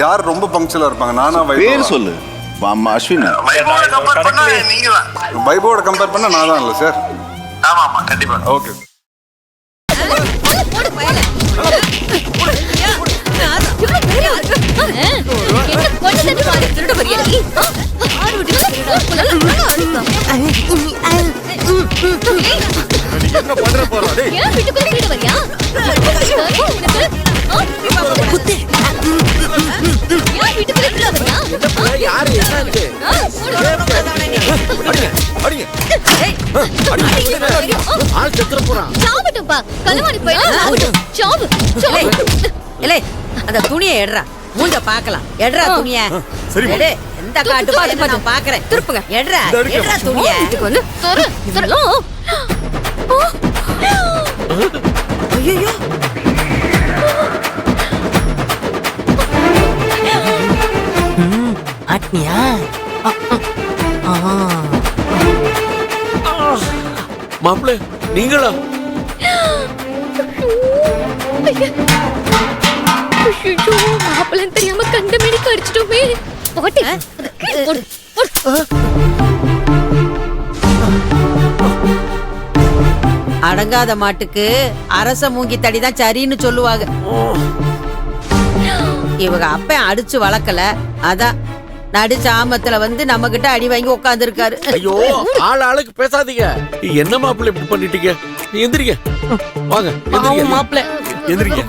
யார் ரொம்ப பங்க்சுவலா இருப்பாங்க? நானா பேர் வைபவா? சொல்லு. அம்மா அஸ்வின். வைபவோட கம்பேர் பண்ணா நான் தான் இல்லை சார். ஆமா கண்டிப்பா. ஓகே. என்ன பண்ற போறா? டேய் ஏன் வீட்டுக்குள்ள வீடு வரியா? குத்து. ஏன் வீட்டுக்குள்ள வீடு வரியா? யாரு என்னாச்சு? அடிங்க. ஆள் செத்துற போறான். சாவட்டும்பா. கலவாணி போயிடு. சாவு. ஏலே அந்த துணியை எடுறா. மூஞ்ச பார்க்கலாம். எடுறா துணியை. சரி. எடு. எந்த காட்டு பாத்து நான் பார்க்கறேன். திருப்புங்க. எடுறா. எடுறா துணியை. வீட்டுக்கு வந்து தொரு. ஐயோ. ஆட்னியா? மாப்பிள்ளை நீங்களா? ஐயோ மாப்பிள்ளை தெரியாம கண்ட மேனிக்கு அடிச்சிட்டோமே. போட்டு போடு. அடங்காத மாட்டுக்கு அரச மூங்கி தடிதான் சரின்னு சொல்லுவாங்க. இவங்க அப்ப அடிச்சு வளர்க்கல, அதான் நடு சாமத்துல வந்து நம்ம கிட்ட அடி வாங்கி உட்கார்ந்து இருக்காரு. ஐயோ ஆளுக்கு பேசாதீங்க. என்ன மாப்பிள்ளை இப்படி பண்ணிட்டீங்க? எந்திரிங்க வாங்க. மாப்பிள்ள எந்திரிங்க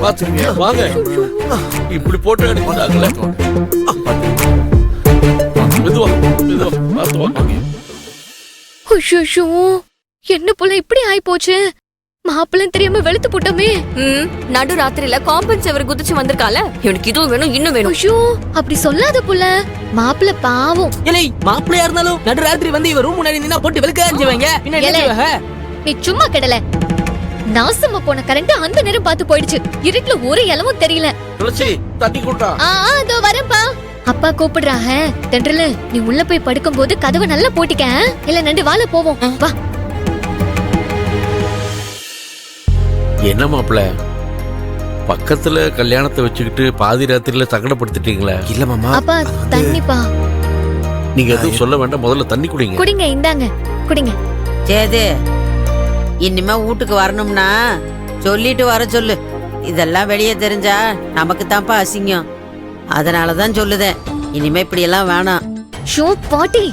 பாத்துருங்க வாங்க. இப்படி போட்டோ எடுக்கிறாங்கல்ல. மெதுவா மெதுவா பார்த்து வாங்க. ஐயோ என்ன போல இப்படி ஆயி போச்சு. மாப்பிள்ளை தெரியாம வெளுத்து போட்டோமே. நடு ராத்திரில காம்பன்ஸ் அவர் குதிச்சு வந்திருக்கால. எனக்கு இதுவும் வேணும் இன்னும் வேணும். ஐயோ அப்படி சொல்லாத புள்ள. மாப்பிள்ளை பாவம். ஏலே மாப்பிள்ளையா இருந்தாலும் நடு ராத்திரி வந்து இவ ரூம் முன்னாடி நின்னா போட்டு வெளுக்க அஞ்சுவாங்க. நீ சும்மா கிடல. நாசமா போன கரண்ட் அந்த நேரம் பார்த்து போயிடுச்சு. இருட்டுல ஒரு இலவும் தெரியல. துளசி தண்ணி கூட்டா. இதோ வரேன்பா. அப்பா கூப்பிடுறாங்க. தென்றல நீ உள்ள போய் படுக்கும் போது கதவை நல்லா போட்டிக்க. இல்ல நண்டு வாழ போவோம். வா. என்ன மாப்பிள்ளை பக்கத்துல கல்யாணத்தை வச்சுக்கிட்டு பாதி ராத்திரில சங்கடப்படுத்திட்டீங்களா? இல்ல மாமா. அப்பா தண்ணிப்பா. நீங்க எதுவும் சொல்ல வேண்டாம், முதல்ல தண்ணி குடிங்க. குடிங்க இந்தாங்க குடிங்க. சேது இனிமே வீட்டுக்கு வரணும்னா சொல்லிட்டு வர சொல்லு. இதெல்லாம் வெளியே தெரிஞ்சா நமக்கு தான்ப்பா அசிங்கம். அதனாலதான் சொல்லுதேன், இனிமே இப்படி எல்லாம் வேணாம். ஷோ பாட்டி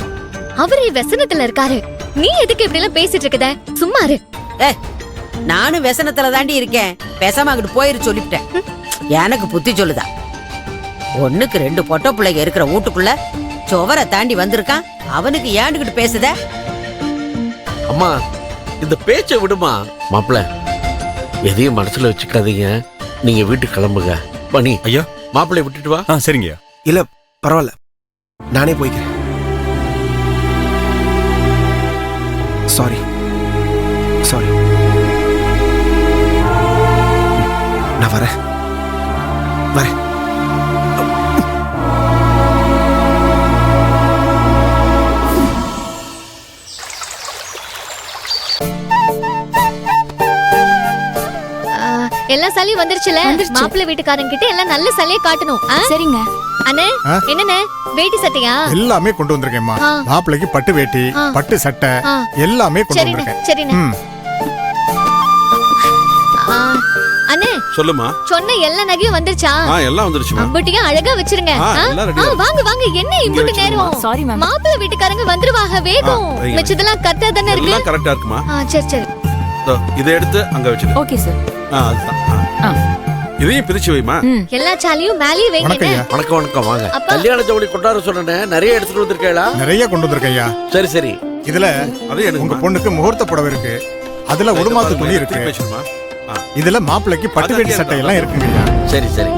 அவரே व्यसனத்துல இருக்காரு. நீ எதுக்கு இப்படி எல்லாம் பேசிட்டு இருக்கத? சும்மா இரு. நானும் व्यसனத்துல தாண்டி இருக்கேன். பேசாம அங்கிட்டு போயிரு சொல்லிவிட்டேன். எனக்கு புத்தி சொல்லுதா? ஒண்ணுக்கு 2 பொட்ட பிள்ளைங்க இருக்கிற வீட்டுக்குள்ள சுவரை தாண்டி வந்திருக்கான். அவனுக்கு ஏண்டுகிட்டு பேசுத? அம்மா இந்த பேச்சை விடுமா. மாப்பிள்ளை எதையும் மனசுல வச்சுக்காதீங்க. நீங்க வீட்டுக்கு கிளம்புங்க. பணி ஐயா மாப்பிள்ளை விட்டுட்டு வா. சரிங்க. இல்ல பரவாயில்ல, நானே போய்க்கிறேன். Sorry sorry. நான் வரேன் வரேன். எல்லா சலியும் வந்துருச்சுல. மாப்பிள்ளை வீட்டுக்காரங்க கிட்ட எல்லாம் நல்ல சலியை காட்டணும். சரிங்க அண்ணே என்னண்ணே வேட்டி சட்டையா? எல்லாமே கொண்டு வந்திருக்கேம்மா. மாப்பிள்ளைக்கு பட்டு வேட்டி பட்டு சட்டை எல்லாமே கொண்டு வந்திருக்கேன். சரிண்ணே. அண்ணே சொல்லுமா. சொன்ன எல்லா நகையும் வந்துருச்சா? எல்லாம் வந்துருச்சுமா. அம்பட்டியும் அழகா வச்சிருங்க. வாங்க வாங்க. என்ன இம்புட்டு நேரம்? Sorry ma'am. மாப்பிள்ளை வீட்டுக்காரங்க வந்துருவாங்க வேகம். மிச்சதெல்லாம் கரெக்டா தானே இருக்கு? எல்லாம் கரெக்டா இருக்குமா? சரி சரி. இதை எடுத்து அங்க வச்சிடு. Okay sir. இதையும் பிரிச்சு வைமா. எல்லா சாலியும் மேலே வைங்க. வணக்கம் வணக்கம் வாங்க. கல்யாண ஜவுளி கொண்டாட சொன்னேன். நிறைய எடுத்துட்டு வந்திருக்கேளா? நிறைய கொண்டு வந்திருக்கையா. சரி சரி. இதுல உங்க பொண்ணுக்கு முகூர்த்த புடவை இருக்கு. அதுல உடுமாத்து துணி இருக்கு. இதுல மாப்பிள்ளைக்கு பட்டு வேட்டி சட்டை எல்லாம் இருக்குங்கய்யா. சரி சரி.